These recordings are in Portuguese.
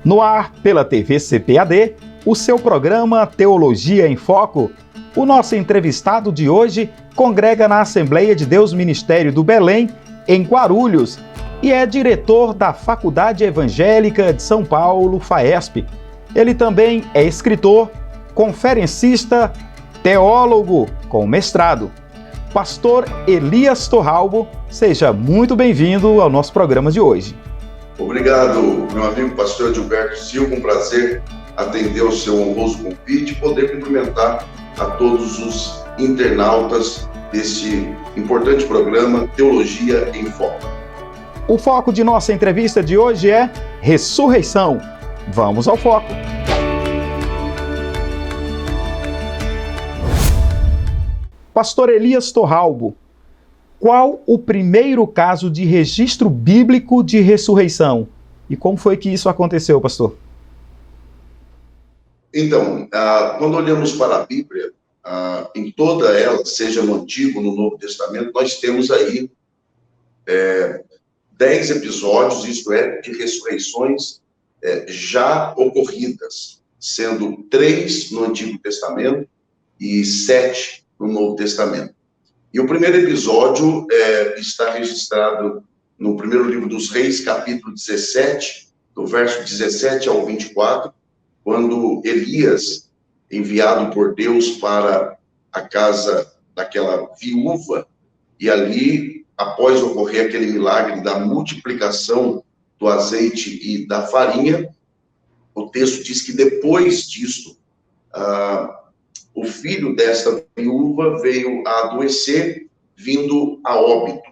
No ar, pela TV CPAD, o seu programa Teologia em Foco. O nosso entrevistado de hoje congrega na Assembleia de Deus Ministério do Belém, em Guarulhos, e é diretor da Faculdade Evangélica de São Paulo, FAESP. Ele também é escritor, conferencista, teólogo com mestrado. Pastor Elias Torralbo, seja muito bem-vindo ao nosso programa de hoje. Obrigado, meu amigo pastor Gilberto Silva, um prazer atender o seu honroso convite e poder cumprimentar a todos os internautas deste importante programa Teologia em Foco. O foco de nossa entrevista de hoje é ressurreição. Vamos ao foco. Pastor Elias Torralbo, qual o primeiro caso de registro bíblico de ressurreição? E como foi que isso aconteceu, pastor? Então, quando olhamos para a Bíblia, em toda ela, seja no Antigo ou no Novo Testamento, nós temos aí 10 episódios, isto é, de ressurreições já ocorridas, sendo 3 no Antigo Testamento e 7 no Novo Testamento. E o primeiro episódio está registrado no primeiro livro dos Reis, capítulo 17, do verso 17 ao 24, quando Elias, enviado por Deus para a casa daquela viúva, e ali, após ocorrer aquele milagre da multiplicação do azeite e da farinha, o texto diz que depois disso, o filho desta viúva veio a adoecer, vindo a óbito.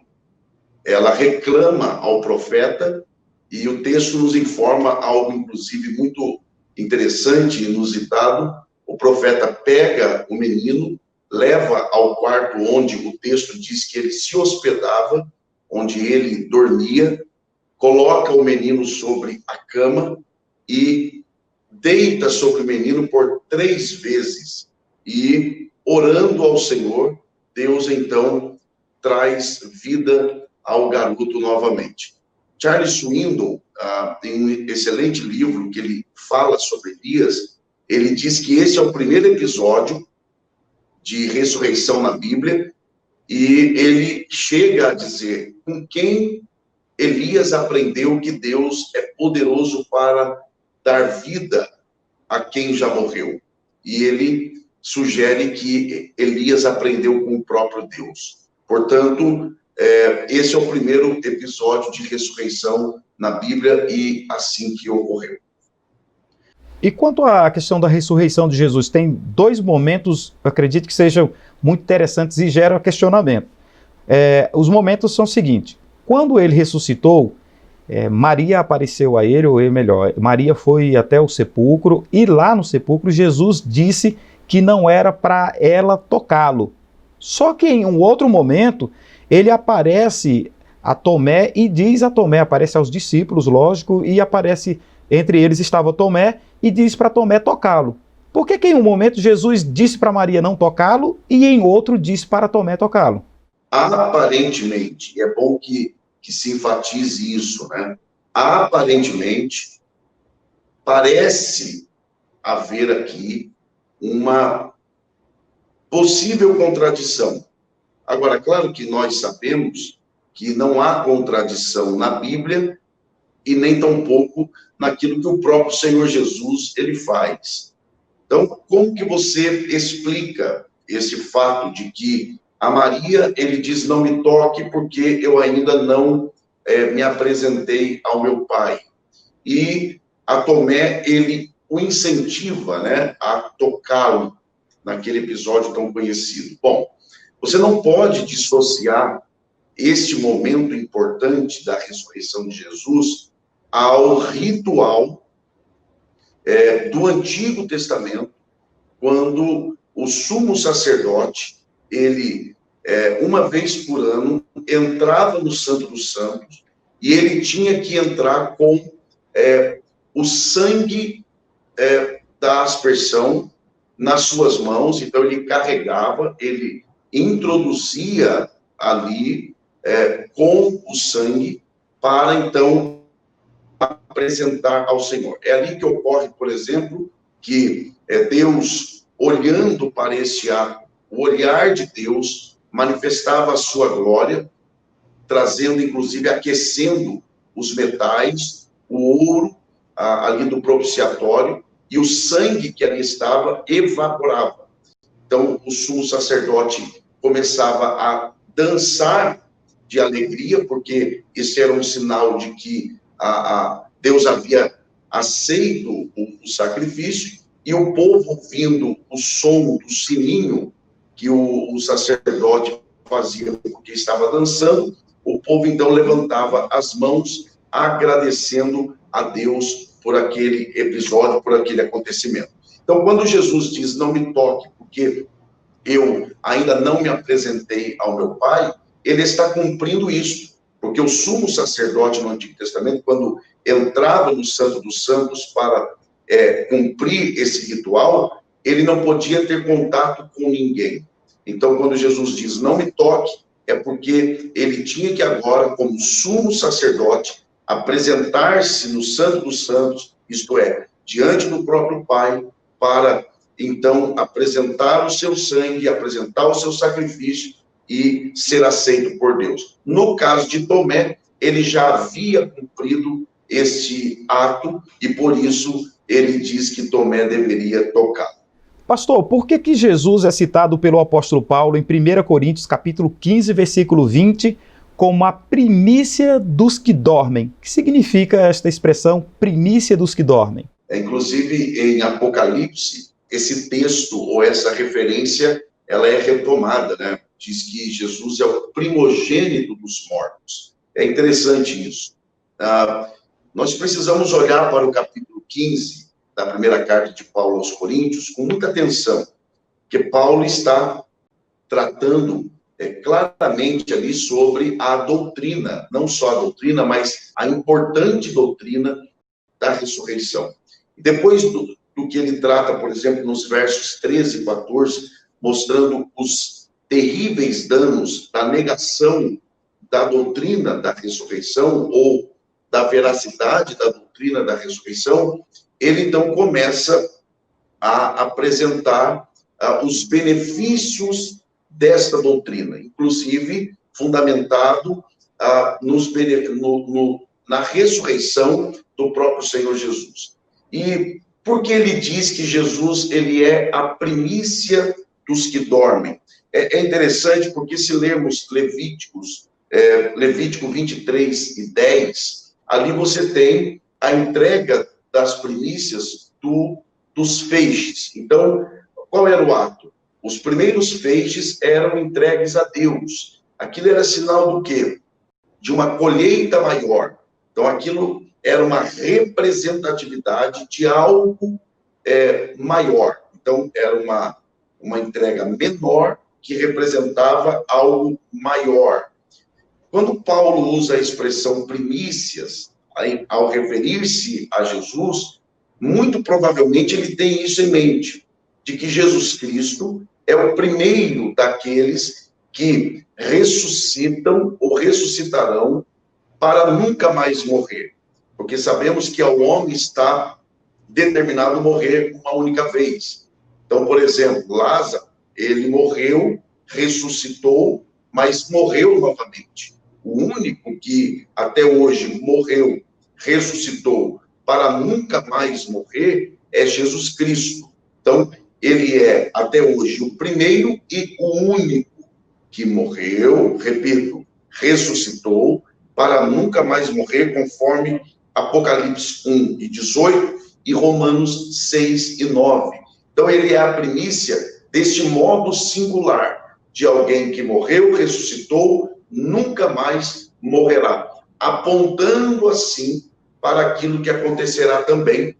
Ela reclama ao profeta, e o texto nos informa algo, inclusive, muito interessante e inusitado. O profeta pega o menino, leva ao quarto onde o texto diz que ele se hospedava, onde ele dormia, coloca o menino sobre a cama e deita sobre o menino por 3 vezes. E, orando ao Senhor, Deus, então, traz vida ao garoto novamente. Charles Swindoll tem um excelente livro que ele fala sobre Elias. Ele diz que esse é o primeiro episódio de ressurreição na Bíblia, e ele chega a dizer com quem Elias aprendeu que Deus é poderoso para dar vida a quem já morreu. E ele sugere que Elias aprendeu com o próprio Deus. Portanto, esse é o primeiro episódio de ressurreição na Bíblia, e assim que ocorreu. E quanto à questão da ressurreição de Jesus, tem 2 momentos, eu acredito que sejam muito interessantes e geram questionamento. Os momentos são os seguintes: quando ele ressuscitou, Maria apareceu a ele, ou melhor, Maria foi até o sepulcro, e lá no sepulcro Jesus disse que não era para ela tocá-lo. Só que em um outro momento, ele aparece a Tomé e diz a Tomé, aparece aos discípulos, lógico, e aparece, entre eles estava Tomé, e diz para Tomé tocá-lo. Por que em um momento Jesus disse para Maria não tocá-lo e em outro disse para Tomé tocá-lo? Aparentemente, e é bom que se enfatize isso, né? Aparentemente, parece haver aqui uma possível contradição. Agora, claro que nós sabemos que não há contradição na Bíblia e nem tampouco naquilo que o próprio Senhor Jesus ele faz. Então, como que você explica esse fato de que a Maria, ele diz, não me toque porque eu ainda não me apresentei ao meu pai. E a Tomé, ele o incentiva, né, a tocá-lo naquele episódio tão conhecido. Bom, você não pode dissociar este momento importante da ressurreição de Jesus ao ritual do Antigo Testamento, quando o sumo sacerdote, ele, uma vez por ano, entrava no Santo dos Santos, e ele tinha que entrar com o sangue da aspersão nas suas mãos. Então ele carregava, ele introduzia ali com o sangue, para então apresentar ao Senhor. É ali que ocorre, por exemplo, que Deus, olhando para esse ato, o olhar de Deus manifestava a sua glória, trazendo, inclusive, aquecendo os metais, o ouro ali do propiciatório, e o sangue que ali estava evaporava. Então, o sumo sacerdote começava a dançar de alegria, porque esse era um sinal de que Deus havia aceito o sacrifício, e o povo, ouvindo o som do sininho que o sacerdote fazia porque estava dançando, o povo então levantava as mãos agradecendo a Deus por aquele episódio, por aquele acontecimento. Então, quando Jesus diz, não me toque, porque eu ainda não me apresentei ao meu Pai, ele está cumprindo isso, porque o sumo sacerdote no Antigo Testamento, quando entrava no Santo dos Santos para cumprir esse ritual, ele não podia ter contato com ninguém. Então, quando Jesus diz, não me toque, é porque ele tinha que agora, como sumo sacerdote, apresentar-se no Santo dos Santos, isto é, diante do próprio Pai, para, então, apresentar o seu sangue, apresentar o seu sacrifício e ser aceito por Deus. No caso de Tomé, ele já havia cumprido esse ato e, por isso, ele diz que Tomé deveria tocar. Pastor, por que Jesus é citado pelo apóstolo Paulo em 1 Coríntios, capítulo 15, versículo 20, como a primícia dos que dormem? O que significa esta expressão, primícia dos que dormem? Inclusive, em Apocalipse, esse texto ou essa referência, ela é retomada, né? Diz que Jesus é o primogênito dos mortos. É interessante isso. Nós precisamos olhar para o capítulo 15 da primeira carta de Paulo aos Coríntios com muita atenção, porque Paulo está tratando claramente ali sobre a doutrina, não só a doutrina, mas a importante doutrina da ressurreição. E depois do que ele trata, por exemplo, nos versos 13 e 14, mostrando os terríveis danos da negação da doutrina da ressurreição ou da veracidade da doutrina da ressurreição, ele então começa a apresentar os benefícios desta doutrina, inclusive fundamentado na ressurreição do próprio Senhor Jesus. E por que ele diz que Jesus ele é a primícia dos que dormem? É interessante porque se lermos Levítico 23 e 10, ali você tem a entrega das primícias dos feixes. Então, qual era o ato? Os primeiros feixes eram entregues a Deus. Aquilo era sinal do quê? De uma colheita maior. Então, aquilo era uma representatividade de algo maior. Então, era uma entrega menor que representava algo maior. Quando Paulo usa a expressão primícias, ao referir-se a Jesus, muito provavelmente ele tem isso em mente, de que Jesus Cristo é o primeiro daqueles que ressuscitam ou ressuscitarão para nunca mais morrer. Porque sabemos que ao homem está determinado morrer uma única vez. Então, por exemplo, Lázaro, ele morreu, ressuscitou, mas morreu novamente. O único que até hoje morreu, ressuscitou para nunca mais morrer é Jesus Cristo. Então, ele é até hoje o primeiro e o único que morreu, repito, ressuscitou para nunca mais morrer, conforme Apocalipse 1 e 18 e Romanos 6 e 9. Então, ele é a primícia deste modo singular de alguém que morreu, ressuscitou, nunca mais morrerá, apontando assim para aquilo que acontecerá também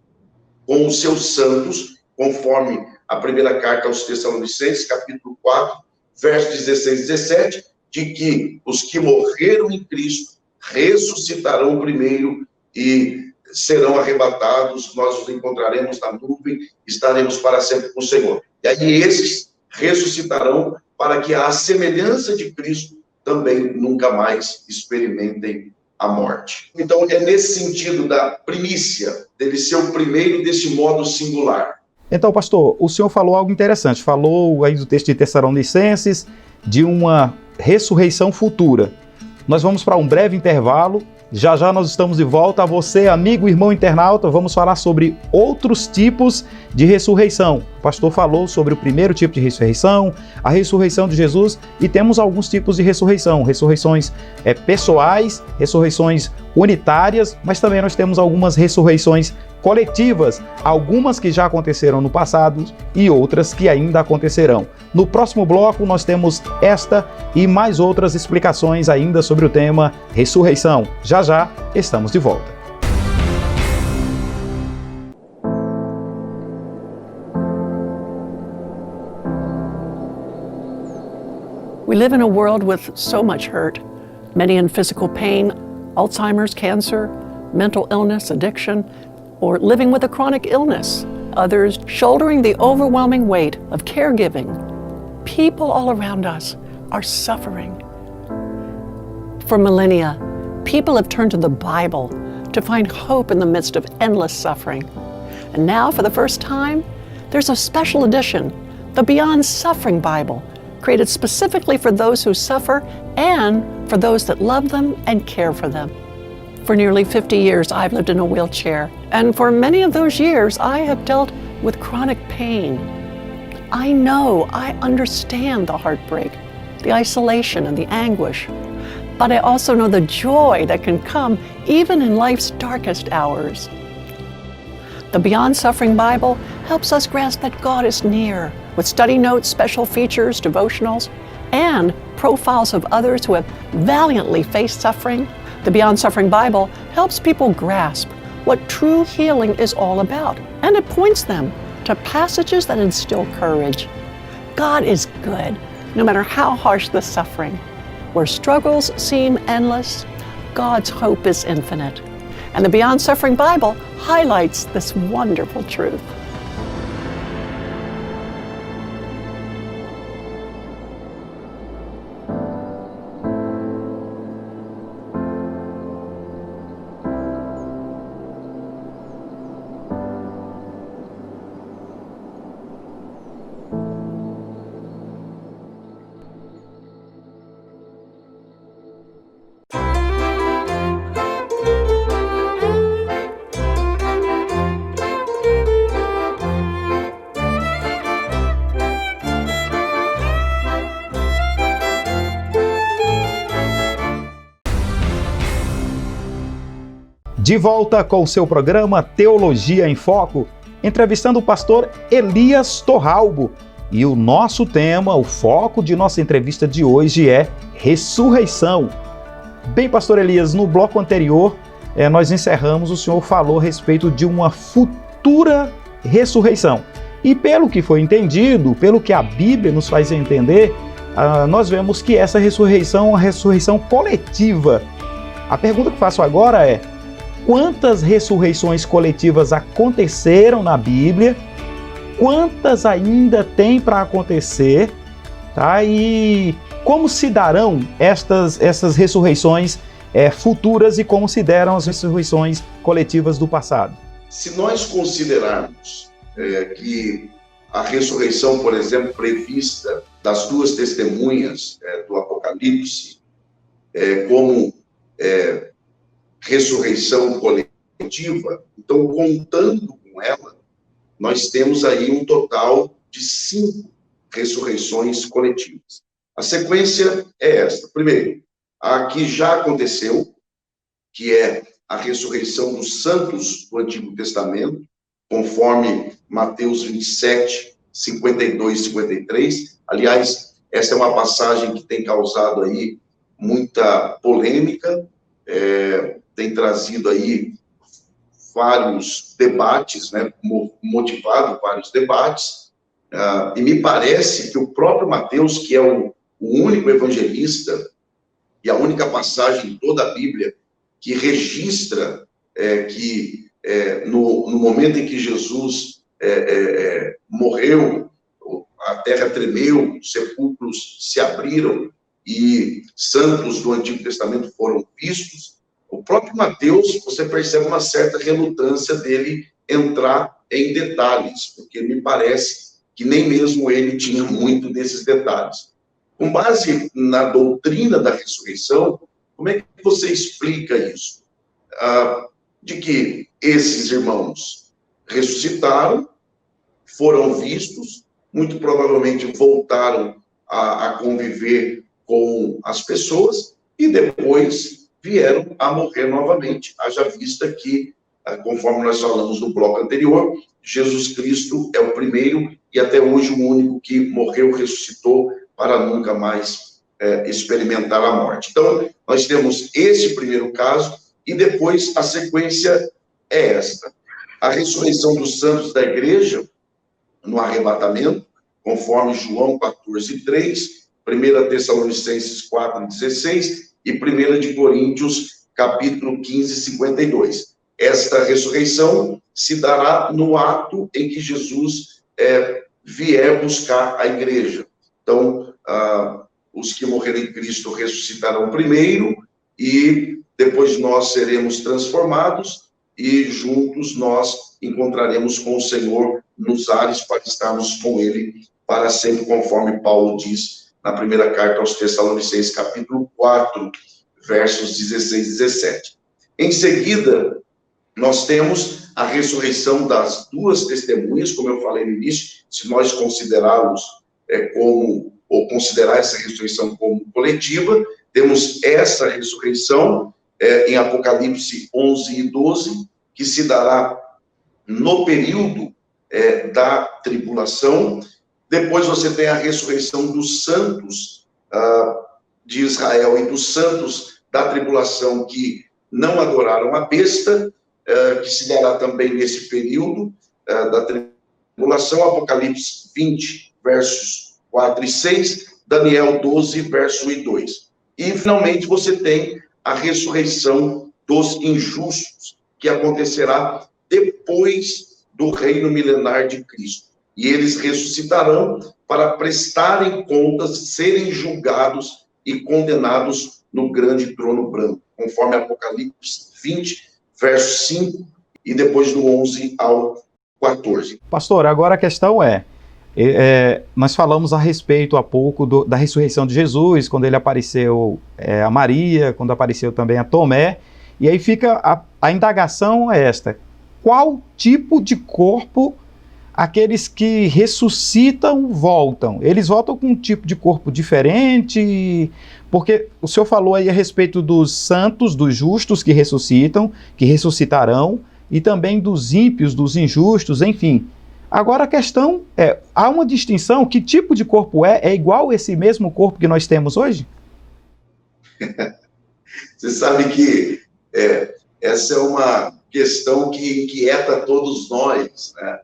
com os seus santos, conforme a primeira carta aos Tessalonicenses, capítulo 4, versos 16 e 17, de que os que morreram em Cristo ressuscitarão primeiro e serão arrebatados, nós os encontraremos na nuvem, estaremos para sempre com o Senhor. E aí esses ressuscitarão para que, à semelhança de Cristo, também nunca mais experimentem a morte. Então, é nesse sentido da primícia, dele ser o primeiro desse modo singular. Então, pastor, o senhor falou algo interessante. Falou aí do texto de Tessalonicenses de uma ressurreição futura. Nós vamos para um breve intervalo. Já já nós estamos de volta. A você, amigo, irmão internauta, vamos falar sobre outros tipos de ressurreição. O pastor falou sobre o primeiro tipo de ressurreição, a ressurreição de Jesus, e temos alguns tipos de ressurreição. Ressurreições pessoais, ressurreições unitárias, mas também nós temos algumas ressurreições coletivas, algumas que já aconteceram no passado e outras que ainda acontecerão. No próximo bloco nós temos esta e mais outras explicações ainda sobre o tema ressurreição. Já já estamos de volta. We live in a world with so much hurt, many in physical pain, Alzheimer's, cancer, mental illness, addiction, or living with a chronic illness. Others shouldering the overwhelming weight of caregiving. People all around us are suffering. For millennia, people have turned to the Bible to find hope in the midst of endless suffering. And now, for the first time, there's a special edition, the Beyond Suffering Bible, created specifically for those who suffer and for those that love them and care for them. For nearly 50 years, I've lived in a wheelchair, and for many of those years, I have dealt with chronic pain. I know, I understand the heartbreak, the isolation, and the anguish, but I also know the joy that can come even in life's darkest hours. The Beyond Suffering Bible helps us grasp that God is near, with study notes, special features, devotionals, and profiles of others who have valiantly faced suffering. The Beyond Suffering Bible helps people grasp what true healing is all about, and it points them to passages that instill courage. God is good, no matter how harsh the suffering. Where struggles seem endless, God's hope is infinite. And the Beyond Suffering Bible highlights this wonderful truth. De volta com o seu programa Teologia em Foco, entrevistando o pastor Elias Torralbo. E o nosso tema, o foco de nossa entrevista de hoje é ressurreição. Bem, pastor Elias, no bloco anterior, nós encerramos, o senhor falou a respeito de uma futura ressurreição. E pelo que foi entendido, pelo que a Bíblia nos faz entender, nós vemos que essa ressurreição é uma ressurreição coletiva. A pergunta que faço agora é: quantas ressurreições coletivas aconteceram na Bíblia? Quantas ainda tem para acontecer? Tá? E como se darão essas ressurreições futuras e como se deram as ressurreições coletivas do passado? Se nós considerarmos que a ressurreição, por exemplo, prevista das duas testemunhas do Apocalipse, como ressurreição coletiva, então, contando com ela, nós temos aí um total de 5 ressurreições coletivas. A sequência é esta. Primeiro, a que já aconteceu, que é a ressurreição dos santos do Antigo Testamento, conforme Mateus 27, 52 e 53. Aliás, essa é uma passagem que tem causado aí muita polêmica, tem trazido aí vários debates, né, motivado vários debates, e me parece que o próprio Mateus, que é o único evangelista e a única passagem em toda a Bíblia que registra que no momento em que Jesus morreu, a terra tremeu, os sepulcros se abriram e santos do Antigo Testamento foram vistos, O próprio Mateus, você percebe uma certa relutância dele entrar em detalhes, porque me parece que nem mesmo ele tinha muito desses detalhes. Com base na doutrina da ressurreição, como é que você explica isso? De que esses irmãos ressuscitaram, foram vistos, muito provavelmente voltaram a conviver com as pessoas e depois vieram a morrer novamente. Haja vista que, conforme nós falamos no bloco anterior, Jesus Cristo é o primeiro e até hoje o único que morreu, ressuscitou para nunca mais experimentar a morte. Então, nós temos esse primeiro caso e depois a sequência é esta. A ressurreição dos santos da igreja no arrebatamento, conforme João 14:3, 1 Tessalonicenses 4:16 e 1 de Coríntios, capítulo 15:52. Esta ressurreição se dará no ato em que Jesus vier buscar a igreja. Então, os que morreram em Cristo ressuscitarão primeiro e depois nós seremos transformados e juntos nós encontraremos com o Senhor nos ares para estarmos com Ele para sempre, conforme Paulo diz na primeira carta aos Tessalonicenses, capítulo 4, versos 16 e 17. Em seguida, nós temos a ressurreição das duas testemunhas, como eu falei no início, se nós considerarmos ou considerar essa ressurreição como coletiva, temos essa ressurreição em Apocalipse 11 e 12, que se dará no período da tribulação. Depois você tem a ressurreição dos santos de Israel e dos santos da tribulação que não adoraram a besta, que se dará também nesse período da tribulação, Apocalipse 20, versos 4 e 6, Daniel 12, verso 1 e 2. E, finalmente, você tem a ressurreição dos injustos, que acontecerá depois do reino milenar de Cristo. E eles ressuscitarão para prestarem contas, serem julgados e condenados no grande trono branco, conforme Apocalipse 20, verso 5, e depois do 11 ao 14. Pastor, agora a questão nós falamos a respeito há pouco da ressurreição de Jesus, quando ele apareceu a Maria, quando apareceu também a Tomé, e aí fica a indagação é esta: qual tipo de corpo aqueles que ressuscitam voltam? Eles voltam com um tipo de corpo diferente? Porque o senhor falou aí a respeito dos santos, dos justos que ressuscitam, que ressuscitarão, e também dos ímpios, dos injustos, enfim. Agora a questão há uma distinção? Que tipo de corpo é igual esse mesmo corpo que nós temos hoje? Você sabe que essa é uma questão que inquieta todos nós, né?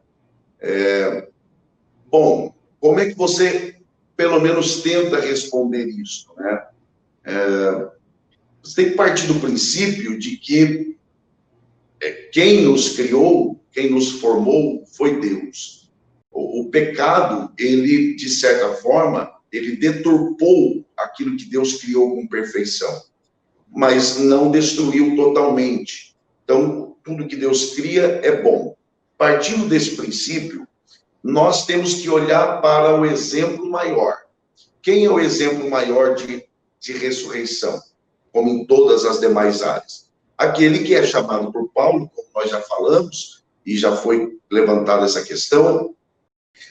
Bom, como é que você, pelo menos, tenta responder isso, né? Você tem que partir do princípio de que quem nos criou, quem nos formou, foi Deus. O pecado, ele, de certa forma, ele deturpou aquilo que Deus criou com perfeição, mas não destruiu totalmente. Então, tudo que Deus cria é bom. Partindo desse princípio, nós temos que olhar para o exemplo maior. Quem é o exemplo maior de ressurreição, como em todas as demais áreas? Aquele que é chamado por Paulo, como nós já falamos, e já foi levantada essa questão,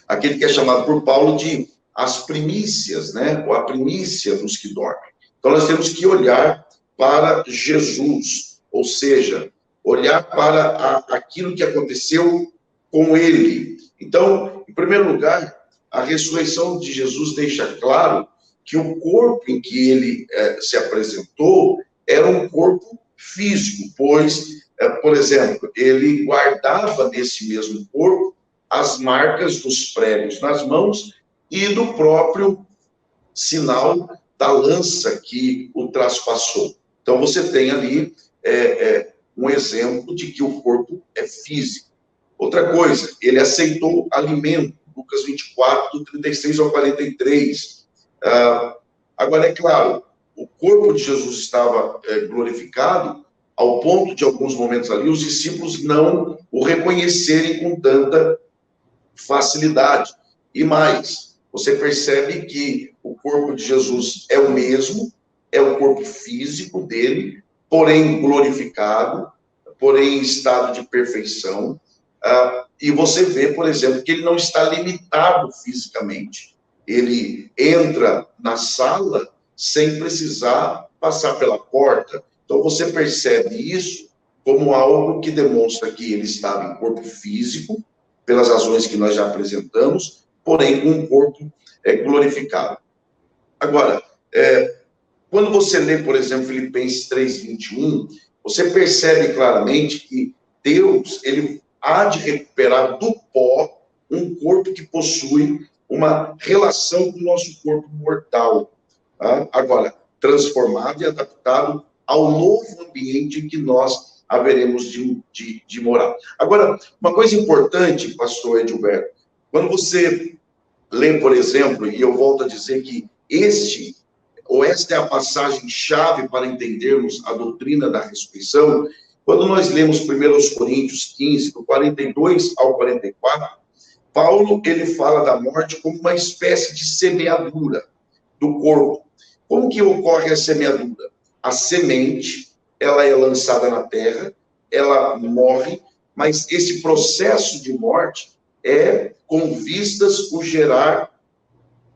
aquele que é chamado por Paulo de as primícias, né? Ou a primícia dos que dormem. Então, nós temos que olhar para Jesus, ou seja, olhar para aquilo que aconteceu com ele. Então, em primeiro lugar, a ressurreição de Jesus deixa claro que o corpo em que ele se apresentou era um corpo físico, pois, por exemplo, ele guardava nesse mesmo corpo as marcas dos pregos nas mãos e do próprio sinal da lança que o traspassou. Então, você tem ali um exemplo de que o corpo é físico. Outra coisa, ele aceitou alimento, Lucas 24, do 36 ao 43. Agora, é claro, o corpo de Jesus estava glorificado, ao ponto de, alguns momentos ali, os discípulos não o reconhecerem com tanta facilidade. E mais, você percebe que o corpo de Jesus é o mesmo, é o corpo físico dele, porém glorificado, porém em estado de perfeição. E você vê, por exemplo, que ele não está limitado fisicamente. Ele entra na sala sem precisar passar pela porta. Então você percebe isso como algo que demonstra que ele estava em corpo físico, pelas razões que nós já apresentamos, porém com um corpo glorificado. Agora, quando você lê, por exemplo, Filipenses 3:21, você percebe claramente que Deus, ele há de recuperar do pó um corpo que possui uma relação com o nosso corpo mortal. Tá? Agora, transformado e adaptado ao novo ambiente em que nós haveremos de morar. Agora, uma coisa importante, pastor Edilberto, quando você lê, por exemplo, e eu volto a dizer que esta é a passagem-chave para entendermos a doutrina da ressurreição, quando nós lemos 1 Coríntios 15, do 42 ao 44, Paulo, ele fala da morte como uma espécie de semeadura do corpo. Como que ocorre a semeadura? A semente, ela é lançada na terra, ela morre, mas esse processo de morte é com vistas o gerar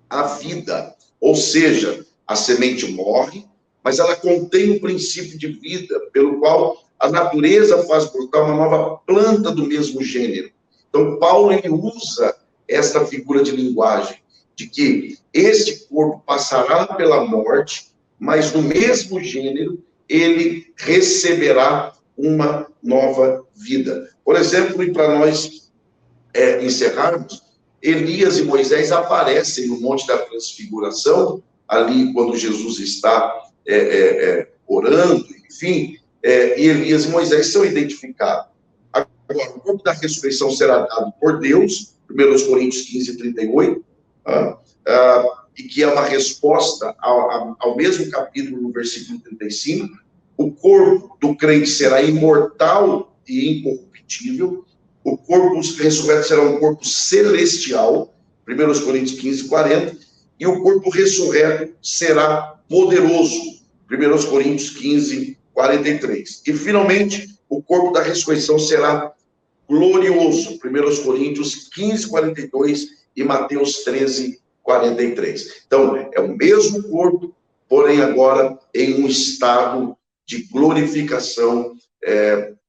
a vida. Ou seja, a semente morre, mas ela contém um princípio de vida, pelo qual a natureza faz brotar uma nova planta do mesmo gênero. Então, Paulo, ele usa esta figura de linguagem, de que este corpo passará pela morte, mas no mesmo gênero, ele receberá uma nova vida. Por exemplo, e para nós encerrarmos, Elias e Moisés aparecem no Monte da Transfiguração, ali quando Jesus está orando, enfim, e Elias e Moisés são identificados. Agora, o corpo da ressurreição será dado por Deus, 1 Coríntios 15, 38, e que é uma resposta ao mesmo capítulo, no versículo 35. O corpo do crente será imortal e incorruptível. O corpo ressurreto será um corpo celestial, 1 Coríntios 15, 40. E o corpo ressurreto será poderoso, 1 Coríntios 15, 43. E, finalmente, o corpo da ressurreição será glorioso, 1 Coríntios 15, 42 e Mateus 13, 43. Então, é o mesmo corpo, porém agora em um estado de glorificação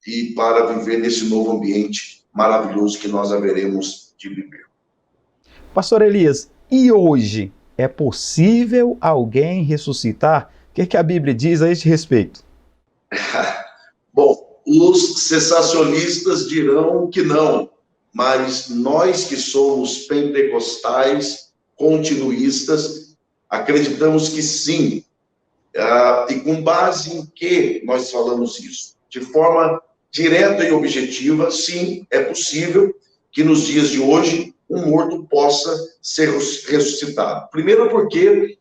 e para viver nesse novo ambiente maravilhoso que nós haveremos de viver. Pastor Elias, e hoje é possível alguém ressuscitar? O que a Bíblia diz a este respeito? Bom, os cessacionistas dirão que não, mas nós que somos pentecostais, continuistas, acreditamos que sim. E com base em que nós falamos isso? De forma direta e objetiva, sim, é possível que nos dias de hoje um morto possa ser ressuscitado. Primeiro porque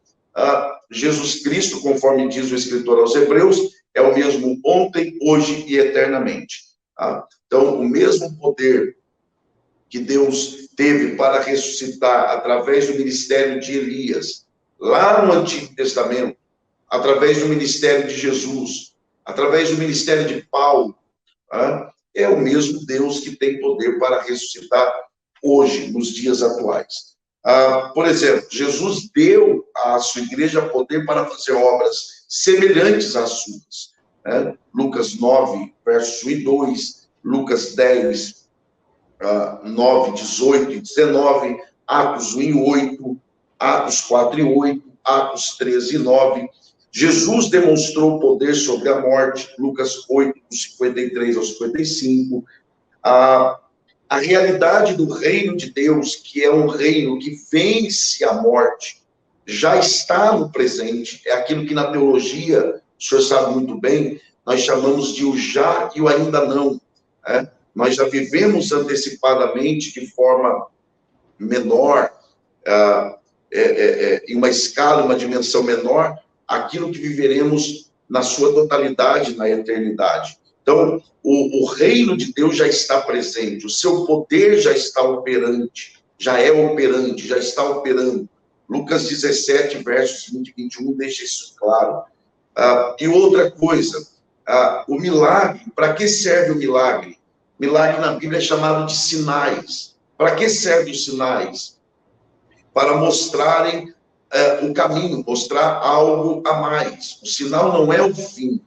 Jesus Cristo, conforme diz o escritor aos Hebreus, é o mesmo ontem, hoje e eternamente. Então, o mesmo poder que Deus teve para ressuscitar através do ministério de Elias, lá no Antigo Testamento, através do ministério de Jesus, através do ministério de Paulo, é o mesmo Deus que tem poder para ressuscitar hoje, nos dias atuais. Por exemplo, Jesus deu à sua igreja poder para fazer obras semelhantes às suas. Lucas 9, versos 1 e 2, Lucas 10, 9, 18 e 19, Atos 1 e 8, Atos 4 e 8, Atos 13 e 9. Jesus demonstrou poder sobre a morte, Lucas 8, 53 ao 55. A realidade do reino de Deus, que é um reino que vence a morte, já está no presente. É aquilo que na teologia, o senhor sabe muito bem, nós chamamos de o já e o ainda não. Nós já vivemos antecipadamente, de forma menor, em uma escala, uma dimensão menor, aquilo que viveremos na sua totalidade na eternidade. Então, o reino de Deus já está presente, o seu poder já está operante, já é operante, já está operando. Lucas 17, versos 20 e 21, deixa isso claro. E outra coisa, o milagre, para que serve o milagre? Milagre na Bíblia é chamado de sinais. Para que servem os sinais? Para mostrarem o caminho, mostrar algo a mais. O sinal não é o fim.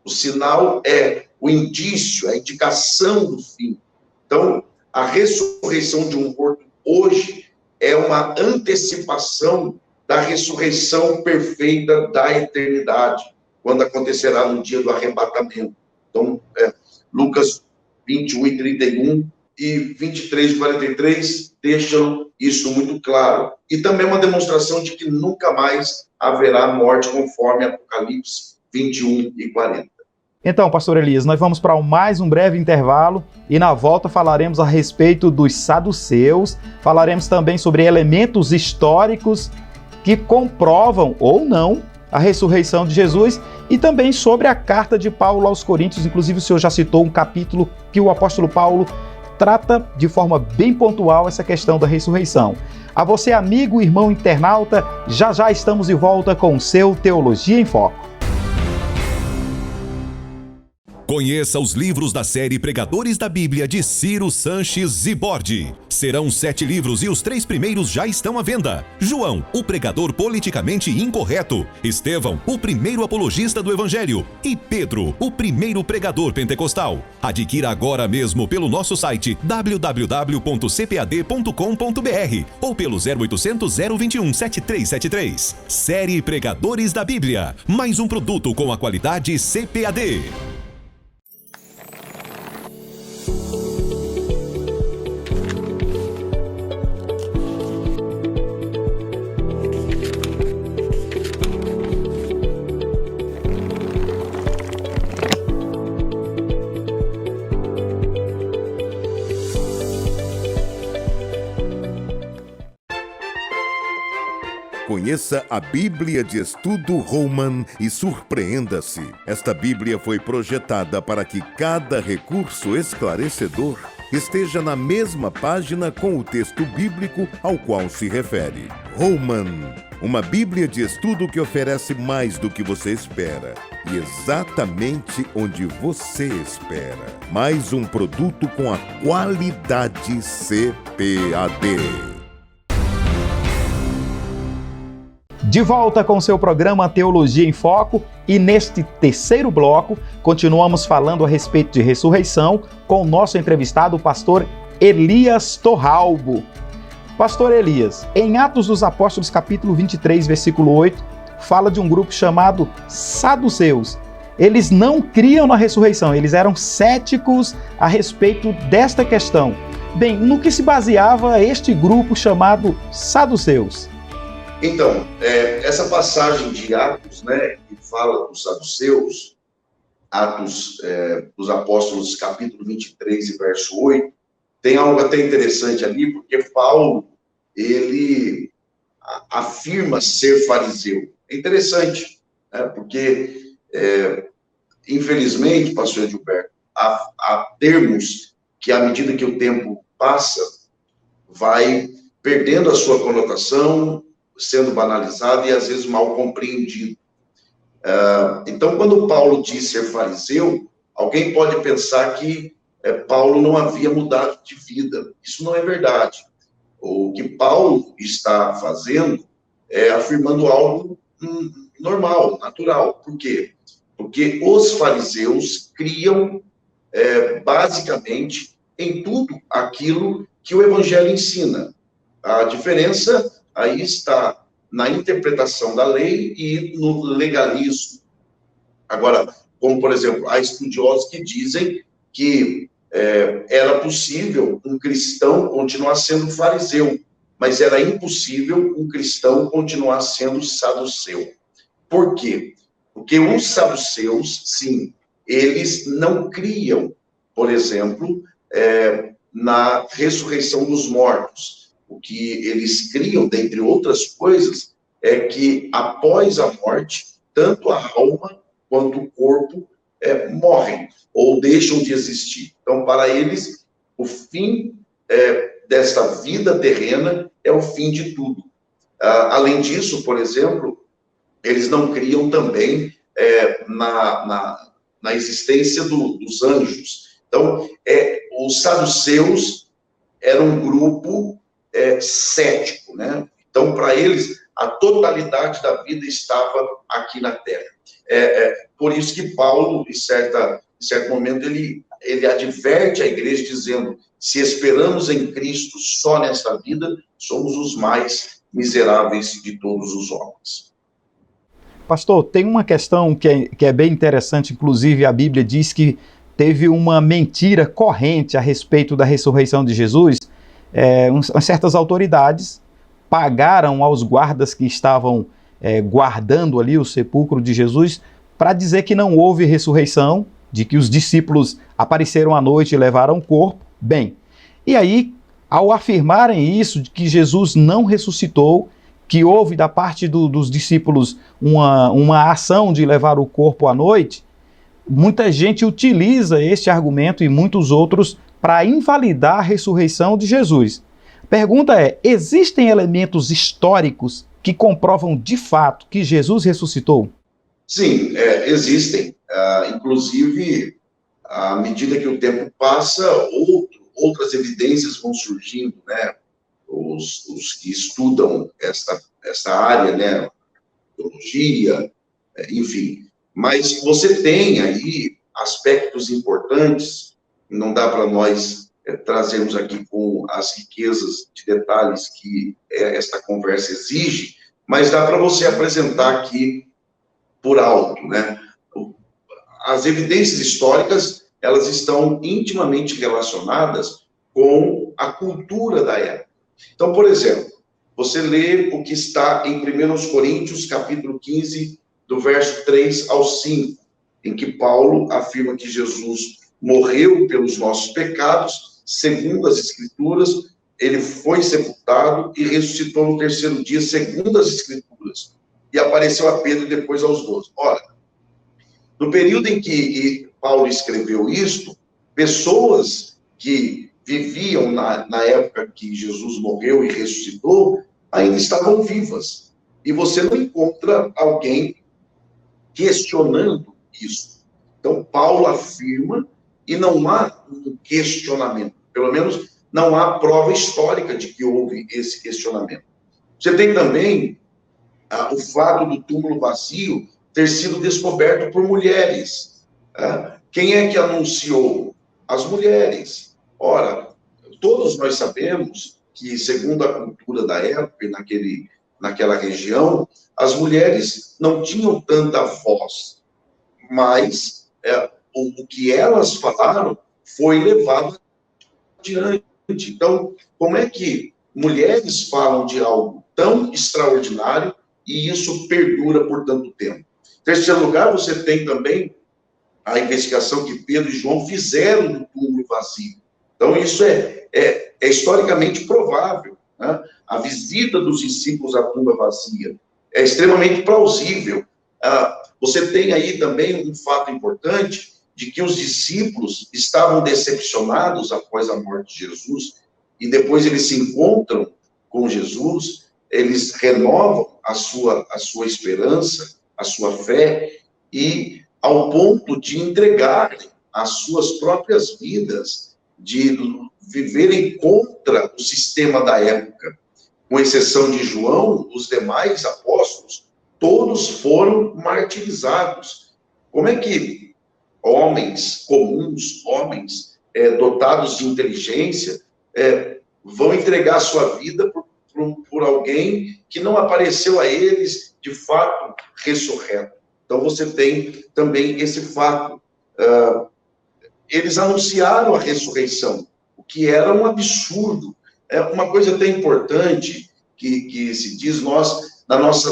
O sinal é o indício, a indicação do fim. Então, a ressurreição de um morto hoje é uma antecipação da ressurreição perfeita da eternidade, quando acontecerá no dia do arrebatamento. Então, Lucas 21 e 31 e 23 e 43 deixam isso muito claro. E também uma demonstração de que nunca mais haverá morte, conforme Apocalipse 21 e 40. Então, pastor Elias, nós vamos para mais um breve intervalo e na volta falaremos a respeito dos saduceus, falaremos também sobre elementos históricos que comprovam ou não a ressurreição de Jesus e também sobre a carta de Paulo aos Coríntios. Inclusive, o senhor já citou um capítulo que o apóstolo Paulo trata de forma bem pontual essa questão da ressurreição. A você, amigo, irmão internauta, já estamos de volta com o seu Teologia em Foco. Conheça os livros da série Pregadores da Bíblia de Ciro Sanches Zibordi. Serão 7 livros e os 3 primeiros já estão à venda. João, o pregador politicamente incorreto. Estevão, o primeiro apologista do Evangelho. E Pedro, o primeiro pregador pentecostal. Adquira agora mesmo pelo nosso site www.cpad.com.br ou pelo 0800 021 7373. Série Pregadores da Bíblia. Mais um produto com a qualidade CPAD. Conheça a Bíblia de Estudo Holman e surpreenda-se. Esta Bíblia foi projetada para que cada recurso esclarecedor esteja na mesma página com o texto bíblico ao qual se refere. Holman, uma Bíblia de estudo que oferece mais do que você espera e exatamente onde você espera. Mais um produto com a qualidade CPAD. De volta com o seu programa Teologia em Foco e neste terceiro bloco continuamos falando a respeito de ressurreição com o nosso entrevistado, o pastor Elias Torralbo. Pastor Elias, em Atos dos Apóstolos capítulo 23, versículo 8, fala de um grupo chamado saduceus. Eles não criam na ressurreição, eles eram céticos a respeito desta questão. Bem, no que se baseava este grupo chamado saduceus? Então, essa passagem de Atos, né, que fala dos saduceus, Atos dos Apóstolos, capítulo 23 e verso 8, tem algo até interessante ali, porque Paulo, ele afirma ser fariseu. É interessante, né, porque, infelizmente, pastor Gilberto, há termos que, à medida que o tempo passa, vai perdendo a sua conotação, sendo banalizado e às vezes mal compreendido. Então, quando Paulo diz ser fariseu, alguém pode pensar que Paulo não havia mudado de vida. Isso não é verdade. O que Paulo está fazendo é afirmando algo normal, natural. Por quê? Porque os fariseus criam basicamente em tudo aquilo que o Evangelho ensina. A diferença aí está na interpretação da lei e no legalismo. Agora, como, por exemplo, há estudiosos que dizem que era possível um cristão continuar sendo fariseu, mas era impossível um cristão continuar sendo saduceu. Por quê? Porque os saduceus, sim, eles não criam, por exemplo, na ressurreição dos mortos. O que eles criam, dentre outras coisas, é que após a morte, tanto a alma quanto o corpo morrem ou deixam de existir. Então, para eles, o fim desta vida terrena é o fim de tudo. Além disso, por exemplo, eles não criam também na existência dos anjos. Então, os saduceus eram um grupo cético, né? Então, para eles, a totalidade da vida estava aqui na Terra. Por isso que Paulo, em certo momento, ele adverte a igreja dizendo: se esperamos em Cristo só nesta vida, somos os mais miseráveis de todos os homens. Pastor, tem uma questão que é bem interessante, inclusive a Bíblia diz que teve uma mentira corrente a respeito da ressurreição de Jesus. Certas autoridades pagaram aos guardas que estavam guardando ali o sepulcro de Jesus para dizer que não houve ressurreição, de que os discípulos apareceram à noite e levaram o corpo. Bem, e aí, ao afirmarem isso, de que Jesus não ressuscitou, que houve da parte dos discípulos uma ação de levar o corpo à noite, muita gente utiliza este argumento e muitos outros para invalidar a ressurreição de Jesus. Pergunta existem elementos históricos que comprovam de fato que Jesus ressuscitou? Sim, existem. Inclusive, à medida que o tempo passa, outras evidências vão surgindo, né? Os que estudam esta área, né? Teologia, enfim. Mas você tem aí aspectos importantes, não dá para nós trazermos aqui com as riquezas de detalhes que esta conversa exige, mas dá para você apresentar aqui por alto, né? As evidências históricas, elas estão intimamente relacionadas com a cultura da época. Então, por exemplo, você lê o que está em 1 Coríntios, capítulo 15, do verso 3 ao 5, em que Paulo afirma que Jesus morreu pelos nossos pecados, segundo as Escrituras, ele foi sepultado e ressuscitou no terceiro dia, segundo as Escrituras, e apareceu a Pedro e depois aos 12. Ora, no período em que Paulo escreveu isto, pessoas que viviam na época que Jesus morreu e ressuscitou, ainda estavam vivas. E você não encontra alguém questionando isso. Então, Paulo afirma, e não há um questionamento. Pelo menos, não há prova histórica de que houve esse questionamento. Você tem também o fato do túmulo vazio ter sido descoberto por mulheres. Quem é que anunciou? As mulheres. Ora, todos nós sabemos que, segundo a cultura da época, naquela região, as mulheres não tinham tanta voz, mas o que elas falaram foi levado adiante. Então, como é que mulheres falam de algo tão extraordinário e isso perdura por tanto tempo? Em terceiro lugar, você tem também a investigação que Pedro e João fizeram no túmulo vazio. Então, isso é historicamente provável, né? A visita dos discípulos à tumba vazia é extremamente plausível. Você tem aí também um fato importante de que os discípulos estavam decepcionados após a morte de Jesus e depois eles se encontram com Jesus, eles renovam a sua esperança, a sua fé, e ao ponto de entregarem as suas próprias vidas, de viverem contra o sistema da época. Com exceção de João, os demais apóstolos, todos foram martirizados. Como é que homens comuns, homens dotados de inteligência, vão entregar a sua vida por alguém que não apareceu a eles, de fato, ressurreto? Então, você tem também esse fato. Eles anunciaram a ressurreição, o que era um absurdo. Uma coisa até importante que se diz, na nossa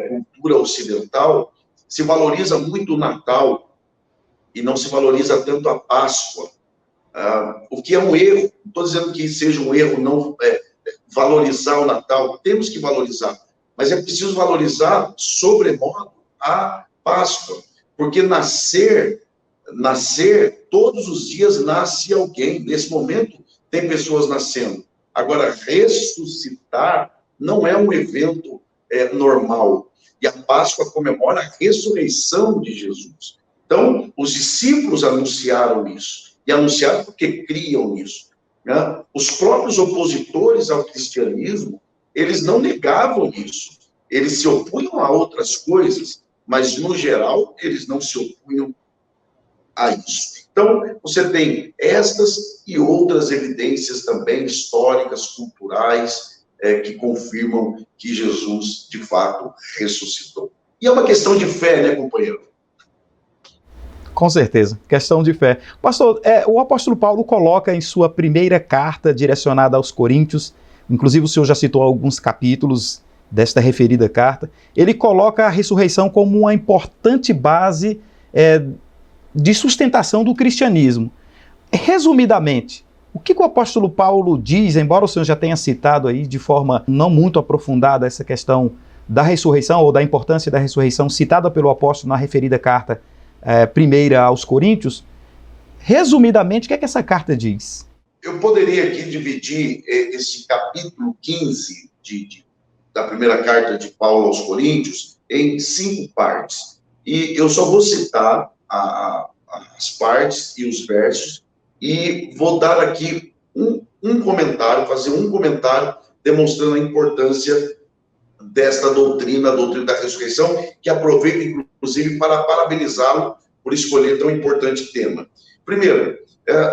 cultura ocidental, se valoriza muito o Natal e não se valoriza tanto a Páscoa, o que é um erro. Não estou dizendo que seja um erro não valorizar o Natal, temos que valorizar, mas é preciso valorizar, sobremodo, a Páscoa, Porque nascer, todos os dias nasce alguém. Nesse momento, tem pessoas nascendo. Agora, ressuscitar não é um evento normal. E a Páscoa comemora a ressurreição de Jesus. Então, os discípulos anunciaram isso. E anunciaram porque criam nisso, né? Os próprios opositores ao cristianismo, eles não negavam isso. Eles se opunham a outras coisas, mas, no geral, eles não se opunham a isso. Então, você tem estas e outras evidências também históricas, culturais, que confirmam que Jesus, de fato, ressuscitou. E é uma questão de fé, né, companheiro? Com certeza, questão de fé. Pastor, o apóstolo Paulo coloca em sua primeira carta direcionada aos Coríntios, inclusive o senhor já citou alguns capítulos desta referida carta, ele coloca a ressurreição como uma importante base de sustentação do cristianismo. Resumidamente, o que o apóstolo Paulo diz, embora o senhor já tenha citado aí de forma não muito aprofundada essa questão da ressurreição ou da importância da ressurreição citada pelo apóstolo na referida carta primeira aos Coríntios, resumidamente, o que é que essa carta diz? Eu poderia aqui dividir esse capítulo 15 da primeira carta de Paulo aos Coríntios em 5 partes. E eu só vou citar as partes e os versos e vou dar aqui um comentário, fazer um comentário demonstrando a importância desta doutrina, a doutrina da ressurreição, que aproveito, inclusive, para parabenizá-lo por escolher tão importante tema. Primeiro,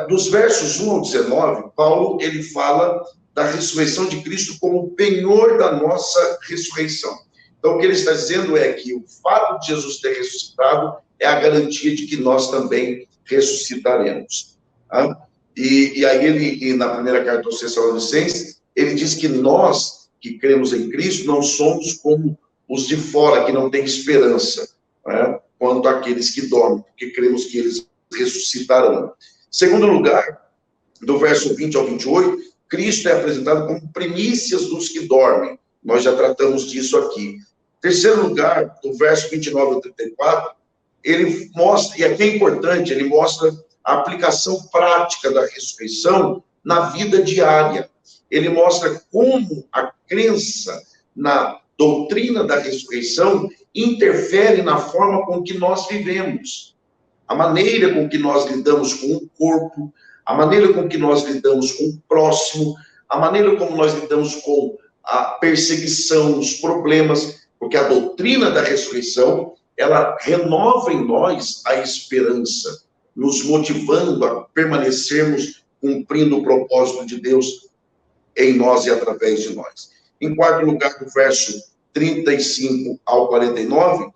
dos versos 1 ao 19, Paulo, ele fala da ressurreição de Cristo como o penhor da nossa ressurreição. Então, o que ele está dizendo é que o fato de Jesus ter ressuscitado é a garantia de que nós também ressuscitaremos. Tá? E aí ele, na primeira carta aos Tessalonicenses, ele diz que nós, que cremos em Cristo, não somos como os de fora, que não têm esperança, né? Quanto àqueles que dormem, porque cremos que eles ressuscitarão. Segundo lugar, do verso 20 ao 28, Cristo é apresentado como primícias dos que dormem. Nós já tratamos disso aqui. Terceiro lugar, do verso 29 ao 34, ele mostra, e aqui é importante, ele mostra a aplicação prática da ressurreição na vida diária. Ele mostra como a crença na doutrina da ressurreição interfere na forma com que nós vivemos. A maneira com que nós lidamos com o corpo, a maneira com que nós lidamos com o próximo, a maneira como nós lidamos com a perseguição, os problemas, porque a doutrina da ressurreição, ela renova em nós a esperança, nos motivando a permanecermos cumprindo o propósito de Deus em nós e através de nós. Em quarto lugar, do verso 35 ao 49,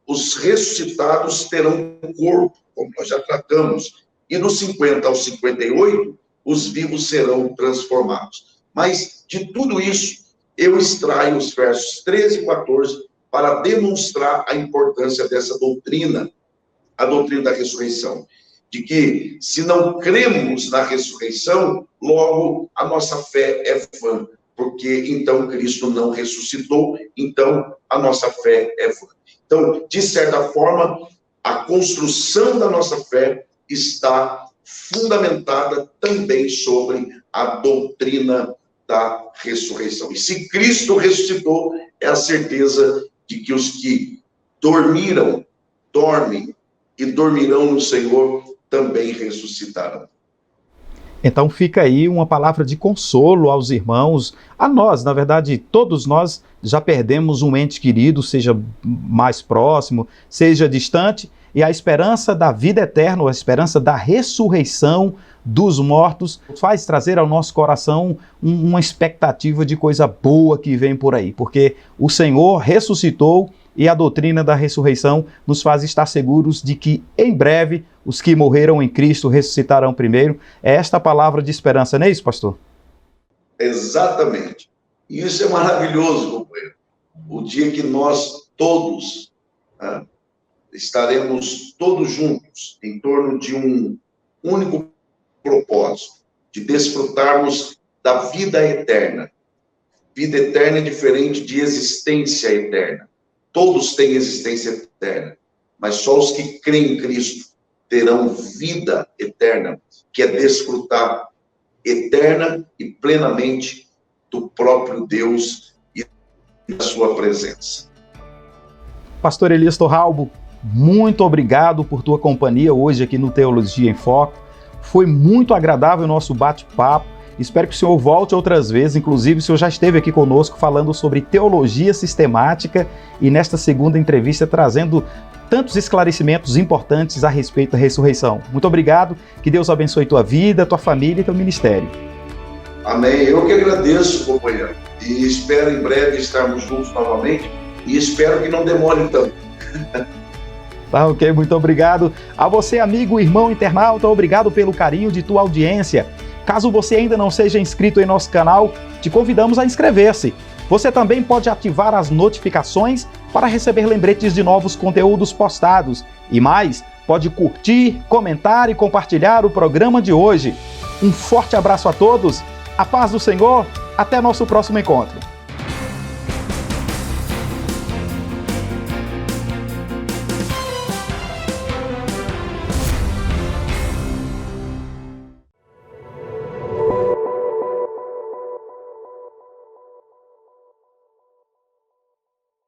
os ressuscitados terão um corpo, como nós já tratamos, e dos 50 ao 58, os vivos serão transformados. Mas, de tudo isso, eu extraio os versos 13 e 14 para demonstrar a importância dessa doutrina, a doutrina da ressurreição. De que, se não cremos na ressurreição, logo a nossa fé é vã, porque então Cristo não ressuscitou, então a nossa fé é vã. Então, de certa forma, a construção da nossa fé está fundamentada também sobre a doutrina da ressurreição. E se Cristo ressuscitou, é a certeza de que os que dormem e dormirão no Senhor também ressuscitarão. Então fica aí uma palavra de consolo aos irmãos, a nós, na verdade, todos nós já perdemos um ente querido, seja mais próximo, seja distante, e a esperança da vida eterna, a esperança da ressurreição dos mortos, faz trazer ao nosso coração uma expectativa de coisa boa que vem por aí, porque o Senhor ressuscitou e a doutrina da ressurreição nos faz estar seguros de que em breve os que morreram em Cristo ressuscitarão primeiro. É esta a palavra de esperança, não é isso, pastor? Exatamente. E isso é maravilhoso, companheiro. O dia que nós todos estaremos todos juntos em torno de um único propósito, de desfrutarmos da vida eterna. Vida eterna é diferente de existência eterna. Todos têm existência eterna, mas só os que creem em Cristo terão vida eterna, que é desfrutar eterna e plenamente do próprio Deus e da sua presença. Pastor Elias Torralbo, muito obrigado por tua companhia hoje aqui no Teologia em Foco. Foi muito agradável o nosso bate-papo. Espero que o senhor volte outras vezes. Inclusive, o senhor já esteve aqui conosco falando sobre teologia sistemática e nesta segunda entrevista trazendo tantos esclarecimentos importantes a respeito da ressurreição. Muito obrigado. Que Deus abençoe tua vida, tua família e teu ministério. Amém. Eu que agradeço, companheiro. E espero em breve estarmos juntos novamente. E espero que não demore tanto. Tá, ok, muito obrigado. A você, amigo, irmão internauta, obrigado pelo carinho de tua audiência. Caso você ainda não seja inscrito em nosso canal, te convidamos a inscrever-se. Você também pode ativar as notificações para receber lembretes de novos conteúdos postados. E mais, pode curtir, comentar e compartilhar o programa de hoje. Um forte abraço a todos, a paz do Senhor, até nosso próximo encontro.